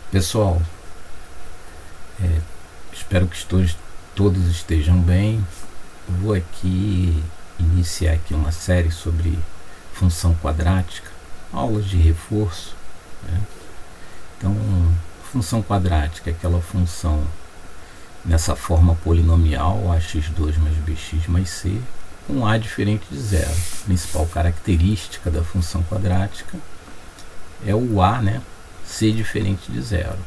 Pessoal, espero que todos estejam bem. Vou aqui iniciar aqui uma série sobre função quadrática, aulas de reforço, né? Então, função quadrática é aquela função nessa forma polinomial ax2 mais bx mais c, com a diferente de zero. A principal característica da função quadrática é o a, né, ser diferente de zero,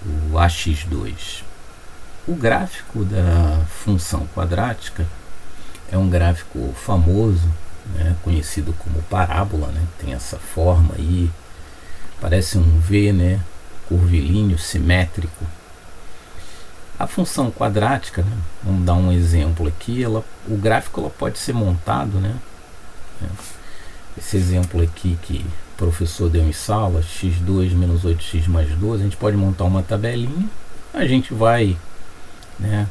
o ax2. O gráfico da função quadrática é um gráfico famoso, né, conhecido como parábola, né, tem essa forma aí, parece um V, né, curvilíneo, simétrico. A função quadrática, né, vamos dar um exemplo aqui, o gráfico pode ser montado, né, esse exemplo aqui que o professor deu em sala, x2 menos 8x mais 12, a gente pode montar uma tabelinha, a gente vai, né,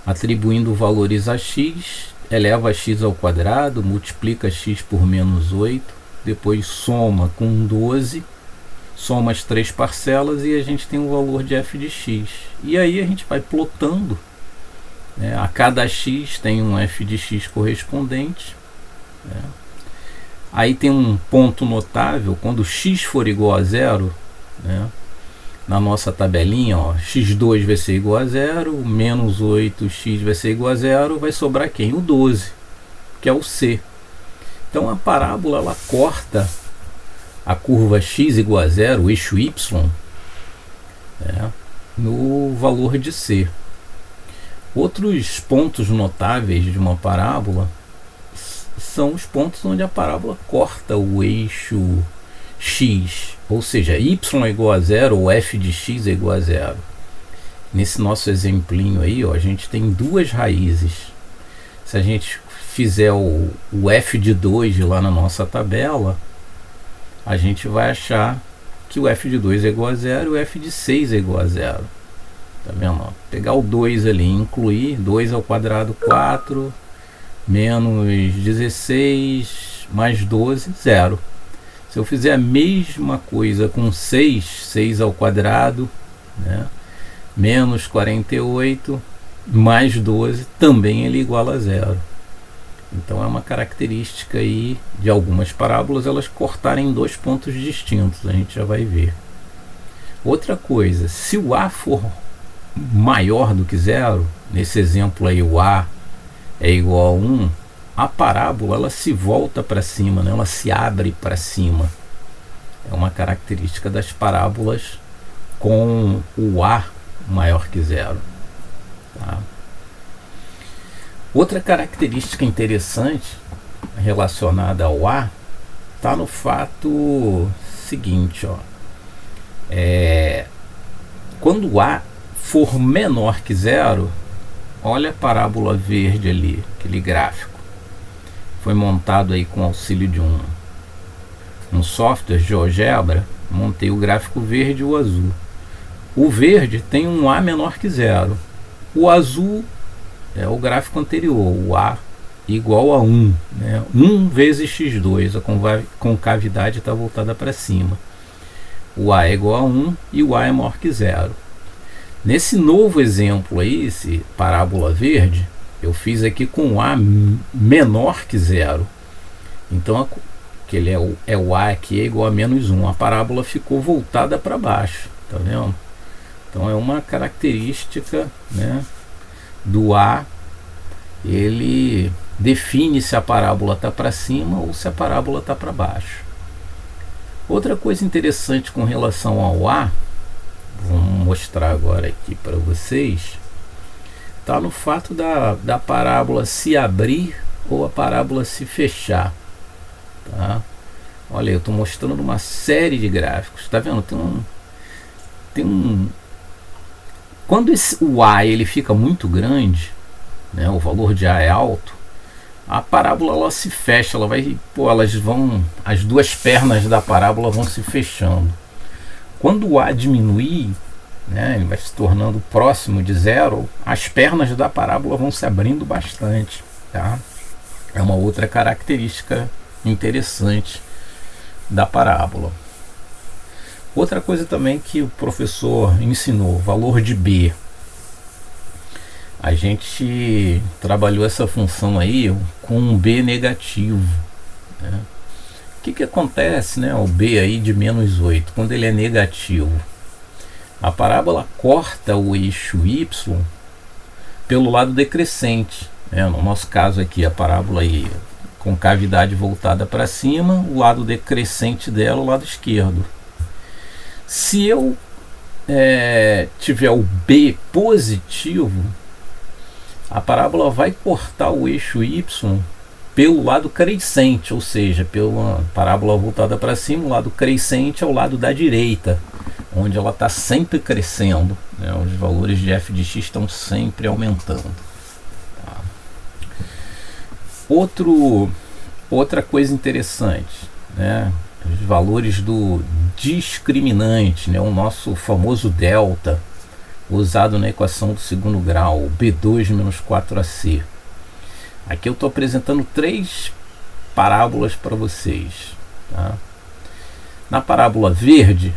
atribuindo valores a x, eleva x ao quadrado, multiplica x por menos 8, depois soma com 12, soma as três parcelas e a gente tem o valor de f de x. E aí a gente vai plotando, né, a cada x tem um f de x correspondente, né. Aí tem um ponto notável, quando x for igual a zero, né, na nossa tabelinha, ó, x2 vai ser igual a zero, menos 8x vai ser igual a zero, vai sobrar quem? O 12, que é o c. Então a parábola ela corta a curva x igual a zero, o eixo y, né, no valor de c. Outros pontos notáveis de uma parábola são os pontos onde a parábola corta o eixo x, ou seja, y é igual a zero ou f de x é igual a zero. Nesse nosso exemplinho aí, ó, a gente tem duas raízes. Se a gente fizer o f de 2 lá na nossa tabela, a gente vai achar que o f de 2 é igual a zero e o f de 6 é igual a zero. Tá vendo? Ó, pegar o 2 ali, incluir 2 ao quadrado 4, menos 16, mais 12, zero. Se eu fizer a mesma coisa com 6 ao quadrado, né, menos 48, mais 12, também ele é igual a zero. Então é uma característica aí de algumas parábolas elas cortarem dois pontos distintos, a gente já vai ver. Outra coisa, se o a for maior do que zero, nesse exemplo aí o a é igual a 1, a parábola ela se volta para cima, né? Ela se abre para cima. É uma característica das parábolas com o a maior que zero. Tá? Outra característica interessante relacionada ao a está no fato seguinte, ó. Quando o a for menor que zero, olha a parábola verde ali, aquele gráfico. Foi montado aí com auxílio de um software GeoGebra. Montei o gráfico verde e o azul. O verde tem um a menor que zero. O azul é o gráfico anterior, o a igual a 1, né? 1 vezes x2, a concavidade está voltada para cima. O a é igual a 1 e o a é maior que zero. Nesse novo exemplo aí, esse parábola verde, eu fiz aqui com a menor que zero. Então, que ele é o a aqui é igual a menos 1. A parábola ficou voltada para baixo, tá vendo? Então é uma característica, né, do a, ele define se a parábola está para cima ou se a parábola está para baixo. Outra coisa interessante com relação ao a, vou mostrar agora aqui para vocês, está no fato da parábola se abrir ou a parábola se fechar. Tá? Olha, eu estou mostrando uma série de gráficos, está vendo? Quando o a ele fica muito grande, né, o valor de a é alto, a parábola ela se fecha, as duas pernas da parábola vão se fechando. Quando o a diminuir, né, ele vai se tornando próximo de zero, as pernas da parábola vão se abrindo bastante. Tá? É uma outra característica interessante da parábola. Outra coisa também que o professor ensinou, valor de B. A gente trabalhou essa função aí com um B negativo, né? O que acontece, né, o B aí de menos 8, quando ele é negativo? A parábola corta o eixo Y pelo lado decrescente, né? No nosso caso aqui, a parábola aí com cavidade voltada para cima, o lado decrescente dela, o lado esquerdo. Se eu tiver o B positivo, a parábola vai cortar o eixo Y pelo lado crescente, ou seja, pela parábola voltada para cima, o lado crescente é o lado da direita, onde ela está sempre crescendo, né? Os valores de f de x estão sempre aumentando. Tá? Outra coisa interessante, né? Os valores do discriminante, né? O nosso famoso delta, usado na equação do segundo grau, B2 menos 4AC. Aqui eu estou apresentando 3 parábolas para vocês. Tá? Na parábola verde,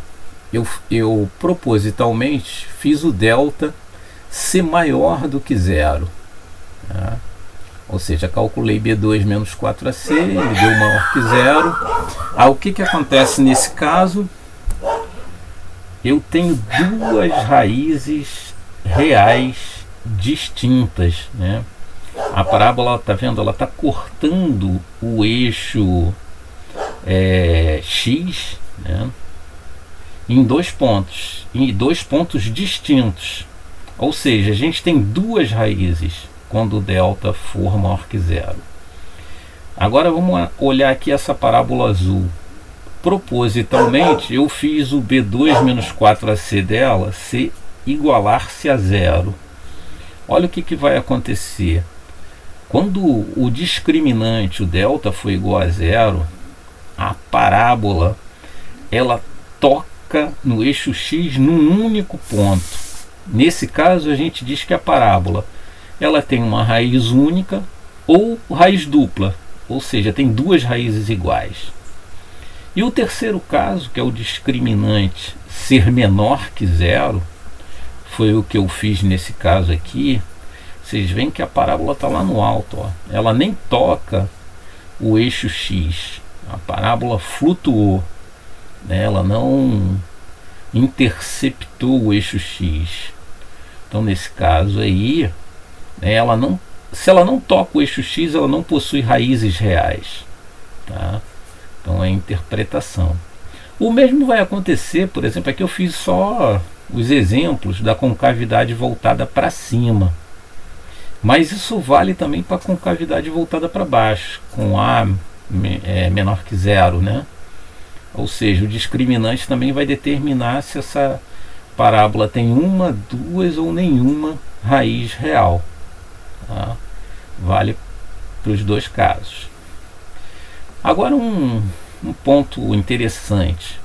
eu propositalmente fiz o delta ser maior do que zero. Tá? Ou seja, calculei B2 menos 4AC, ele deu maior que zero. O que acontece nesse caso? Eu tenho 2 raízes reais distintas, né? A parábola, tá vendo? Ela está cortando o eixo x, né? Em 2 pontos, distintos. Ou seja, a gente tem 2 raízes quando o delta for maior que zero. Agora vamos olhar aqui essa parábola azul. Propositalmente eu fiz o B2 menos 4AC dela se igualar-se a zero. Olha o que vai acontecer. Quando o discriminante, o delta, for igual a zero, a parábola ela toca no eixo x num único ponto. Nesse caso a gente diz que a parábola ela tem uma raiz única ou raiz dupla, ou seja, tem 2 raízes iguais. E o terceiro caso, que é o discriminante ser menor que zero, foi o que eu fiz nesse caso aqui. Vocês veem que a parábola está lá no alto, ó. Ela nem toca o eixo x, a parábola flutuou, né? Ela não interceptou o eixo x. Então nesse caso aí, né, se ela não toca o eixo x, ela não possui raízes reais, tá? Então é interpretação. O mesmo vai acontecer, por exemplo, aqui eu fiz só os exemplos da concavidade voltada para cima, mas isso vale também para a concavidade voltada para baixo, com A menor que zero, né? Ou seja, o discriminante também vai determinar se essa parábola tem uma, 2 ou nenhuma raiz real, tá? Vale para os 2 casos. Agora um ponto interessante.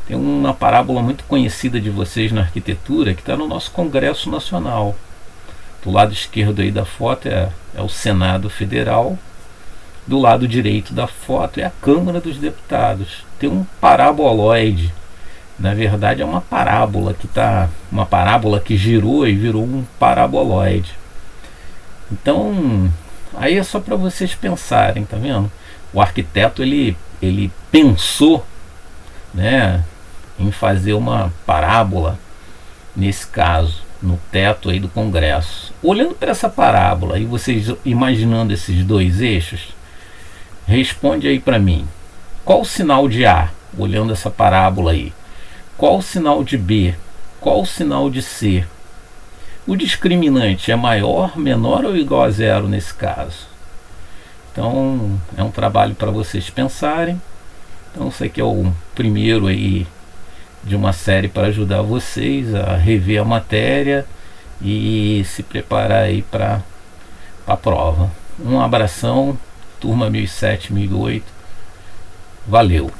Tem uma parábola muito conhecida de vocês na arquitetura que está no nosso Congresso Nacional. Do lado esquerdo aí da foto é o Senado Federal. Do lado direito da foto é a Câmara dos Deputados. Tem um paraboloide. Na verdade é uma parábola que girou e virou um paraboloide. Então, aí é só para vocês pensarem, tá vendo? O arquiteto ele pensou, né, em fazer uma parábola, nesse caso, no teto aí do Congresso. Olhando para essa parábola e vocês imaginando esses 2 eixos, responde aí para mim. Qual o sinal de A, olhando essa parábola aí? Qual o sinal de B? Qual o sinal de C? O discriminante é maior, menor ou igual a zero nesse caso? Então é um trabalho para vocês pensarem. Então isso aqui é o primeiro aí de uma série para ajudar vocês a rever a matéria e se preparar aí para a prova. Um abração, turma 1007, 1008. Valeu!